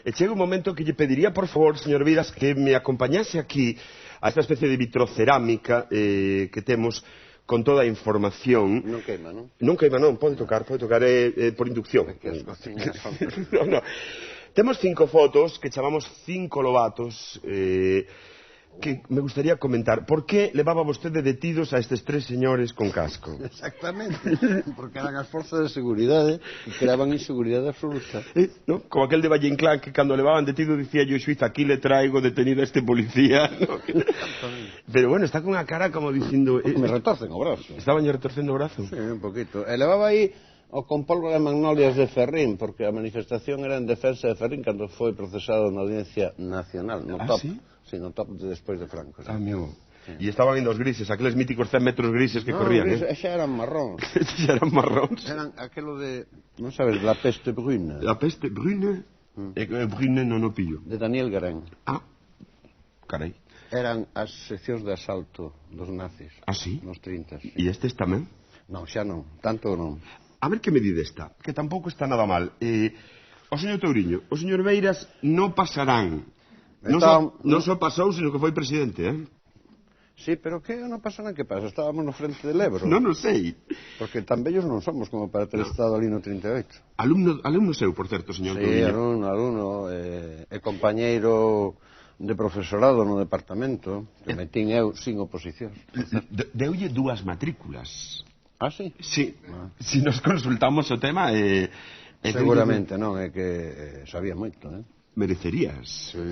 E chega un momento que lle pediría, por favor, señor Beiras, que me acompañase aquí a esta especie de vitrocerámica que temos con toda a información. Non queima, non? Non queima, non, pode tocar por inducción. Que as cociñas son... No. Temos 5 fotos que chamamos 5 lobatos que me gustaría comentar. Por que levaba vostede detidos a estes 3 señores con casco? Exactamente, porque eran as forzas de seguridade que creaban inseguridade absoluta. ¿No? Como aquel de Valle Inclán que cando levaban detido dicía yo xuiz, aquí le traigo detenido a este policía, ¿no? Pero bueno, está con a cara como dicindo... Me retorcen o brazo. Estaban retorcendo o brazo? Sí, un poquito. E levaba aí con pólvora de magnolias de Ferrín, porque a manifestación era en defensa de Ferrín cando foi procesado na Audiencia Nacional, no top. Sí? Sí, no top despois de Franco. Sí. Amigo. Sí. E estaban indo os grises, aqueles míticos 100 metros grises que corrían, xa eran marróns. Xa eran marróns. Eran aquelo de, non sabes, La peste brune. La peste brune? Brune non o pillo. De Daniel Guérin. Ah, carai. Eran as seccións de asalto dos nazis. Ah, sí? Nos 30, sí. E estes tamén? Non, xa non, tanto non. A ver que medida está, que tampouco está nada mal. O señor Touriño, o señor Beiras non pasarán. Non só pasou, sino que foi presidente, Sí, pero que non pasa nada que pasa? Estábamos no frente del Ebro. Non o sei. Porque tan bellos non somos como para ter estado ali no 38. Alumno seu, por certo, señor Touriño. Sí, alumno, e compañeiro de profesorado no departamento, que metín eu sin oposición. Deulle 2 matrículas. Ah, sí? Sí. Si nos consultamos o tema... Seguramente non, é que sabía moito, Merecerías. Sí.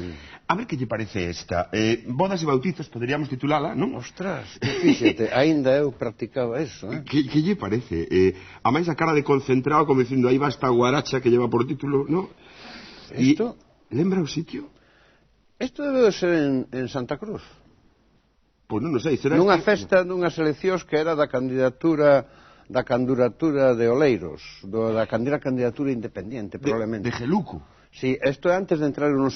A ver que lle parece esta. Bodas e bautizos, poderíamos titulala, non? Ostras, fíxate, aínda eu practicaba eso, Que lle parece? A máis a cara de concentrado, como dicindo, aí va esta guaracha que lleva por título, non? Isto? Lembra o sitio? Isto debe de ser en Santa Cruz. Pois non sei, será... Nunha festa, nunhas eleccións que era da candidatura de Oleiros, da candidatura independiente, probablemente. De Geluco. Sí, isto é antes de entrar nos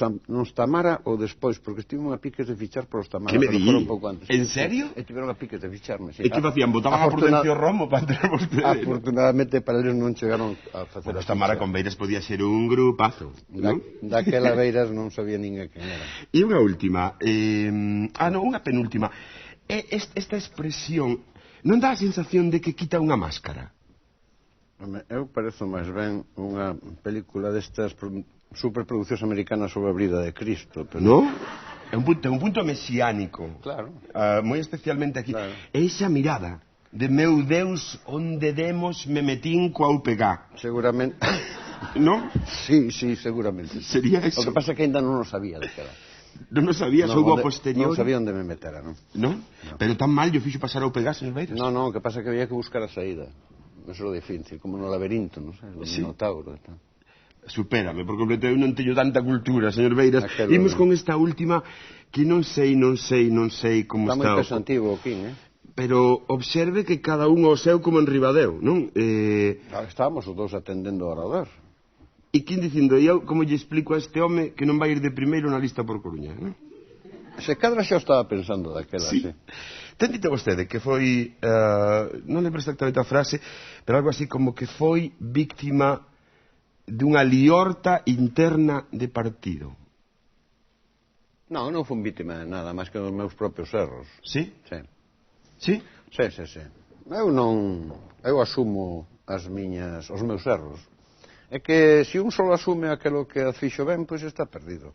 Tamara ou despois, porque estivemos a piques de fichar por os Tamara. Que me di? Un pouco antes. En serio? E tiveron a piques de ficharme, sí. E que facían? Botaban a Prudencio Romo para entrar vostede? Afortunadamente para eles non chegaron a facer a Tamara con Beiras podía ser un grupazo, non? Daquela Beiras non sabía ninguén quen era. E unha última, unha penúltima. Esta expresión non dá a sensación de que quita unha máscara? Eu parezo máis ben unha película destas superproduccións americanas sobre a vida de Cristo, pero... Non? É un punto mesiánico. Claro. Moi especialmente aquí. Claro. É esa mirada de meu Deus, onde demos me metín coa UPG. Seguramente. Non? Sí, seguramente. Sería eso. O que pasa é que ainda non o sabía de que era. Non o sabía, soubo a posterior. Non sabía onde me metera, non? Non? Pero tan mal yo fixo pasar a UPG, señor Beiras? Non, o que pasa é que había que buscar a saída. Eso é difícil, como no laberinto, non sei, do Minotauro e tal. Supérame, por completo, eu non teño tanta cultura, señor Beiras. Imos con esta última que non sei como está. Está moi pesantivo o Quín, Pero observe que cada un o seu como en Ribadeo, non? Estábamos os dous atendendo ao orador. E quen dicindo, eu como lle explico a este home que non vai ir de primeiro na lista por Coruña, non? Se cadra xa estaba pensando daquela, sí. Ten dito vostede que foi, non lembro exactamente a frase, pero algo así como que foi víctima dunha liorta interna de partido. Non fui víctima de nada, máis que dos meus propios erros. Sí? Sí. Sí? Sí. Eu asumo os meus erros. É que se un só asume aquilo que fixo ben, pois está perdido.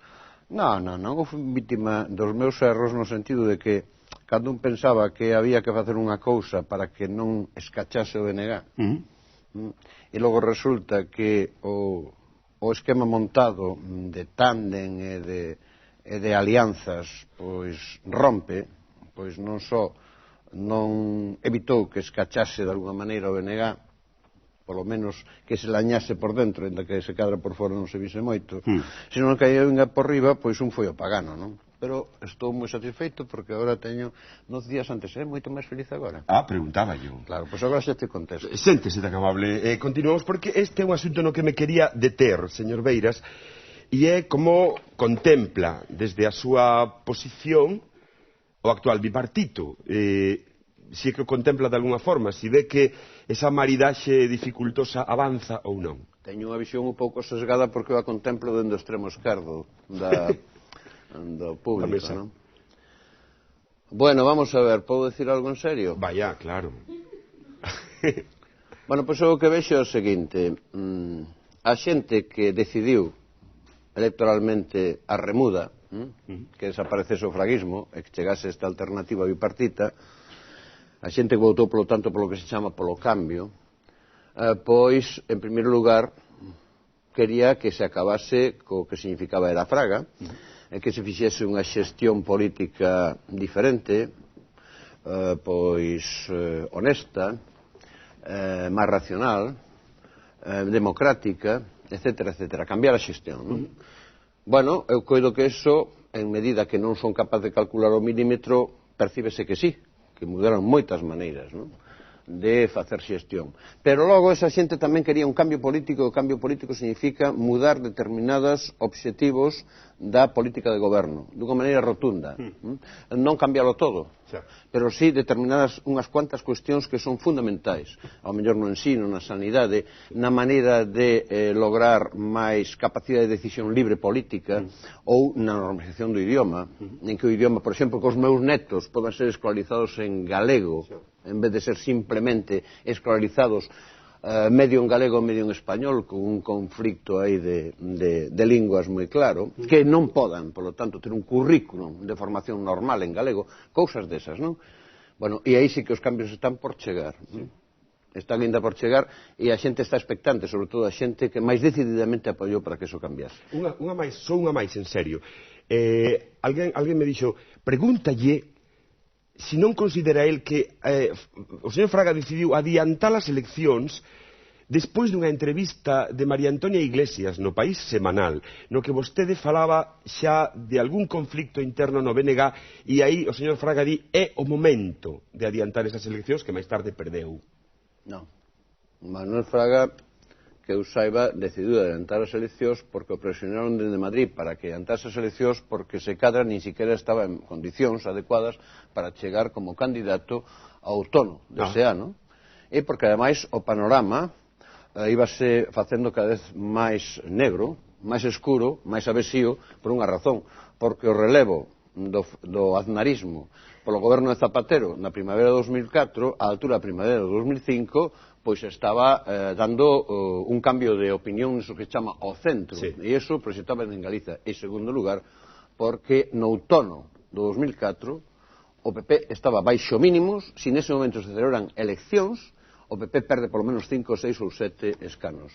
Non fui víctima dos meus erros no sentido de que cando un pensaba que había que facer unha cousa para que non escachase o BNG, e logo resulta que o esquema montado de tándem e de alianzas pois rompe, pois non só non evitou que escachase de alguma maneira o BNG, polo menos que se lañase por dentro, ainda que se cadra por fora non se vise moito, senón que aí unha por riba, pois un foi o pagano, non? Pero estou moi satisfeito porque agora teño 2 días antes, moito máis feliz agora. Preguntaba yo. Claro, pois agora xa te contesto. Séntese tan amable. Continuamos porque este é un asunto no que me quería deter, señor Beiras, e é como contempla desde a súa posición o actual bipartito. Si é que o contempla de alguna forma, si ve que esa maridaxe dificultosa avanza ou non. Teño unha visión un pouco sesgada porque eu a contemplo dentro do extremo esquerdo do público, non? Bueno, vamos a ver, podo decir algo en serio? Vaya, claro. Bueno, pois o que vexo é o seguinte, a xente que decidiu electoralmente a remuda, que desaparecese o fraguismo e que chegase esta alternativa bipartita, a xente que votou, polo tanto, polo que se chama polo cambio, pois, en primeiro lugar, quería que se acabase co que significaba era a fraga, e que se fixese unha xestión política diferente, pois honesta, máis racional, democrática, etcétera, etcétera, cambiar a xestión, non? Bueno, eu coido que eso, en medida que non son capaz de calcular o milímetro, percíbese que sí, que mudaron moitas maneiras, non?, de facer xestión. Pero logo esa xente tamén quería un cambio político, e o cambio político significa mudar determinados obxectivos da política de goberno, dunha maneira rotunda. Non cambiarlo todo, pero sí determinadas unhas cuantas cuestións que son fundamentais, ao mellor no ensino, na sanidade, na maneira de lograr máis capacidade de decisión libre política, ou na normalización do idioma, en que o idioma, por exemplo, que os meus netos podan ser escolarizados en galego, en vez de ser simplemente escolarizados medio en galego, medio en español, con un conflicto aí de linguas moi claro, que non podan, polo tanto, ter un currículum de formación normal en galego, cousas desas, non? Bueno, e aí sí que os cambios están por chegar, están ainda por chegar, e a xente está expectante, sobre todo a xente que máis decididamente apoiou para que eso cambiase. Só unha máis, en serio. Alguén me dixo, pregúntalle se non considera el que o señor Fraga decidiu adiantar as eleccións despois dunha entrevista de María Antonia Iglesias no País Semanal, no que vostede falaba xa de algún conflicto interno no BNG, e aí o señor Fraga di é o momento de adiantar esas eleccións que máis tarde perdeu. Non. Manuel Fraga, que eu saiba, decidiu adiantar as eleccións porque o presionaron dende Madrid para que adiantase as eleccións, porque se cadra nin siquiera estaba en condicións adecuadas para chegar como candidato ao outono dese ano, e porque ademais o panorama íbase facendo cada vez máis negro, máis escuro, máis avesío, por unha razón, porque o relevo do aznarismo polo goberno de Zapatero na primavera de 2004, á altura da primavera de 2005, pois estaba dando un cambio de opinión niso que chama o centro, e iso proxectaba en Galiza. En segundo lugar, porque no outono do 2004 o PP estaba baixo mínimos, se nese momento se celebran eleccións, o PP perde polo menos 5, 6 ou 7 escanos.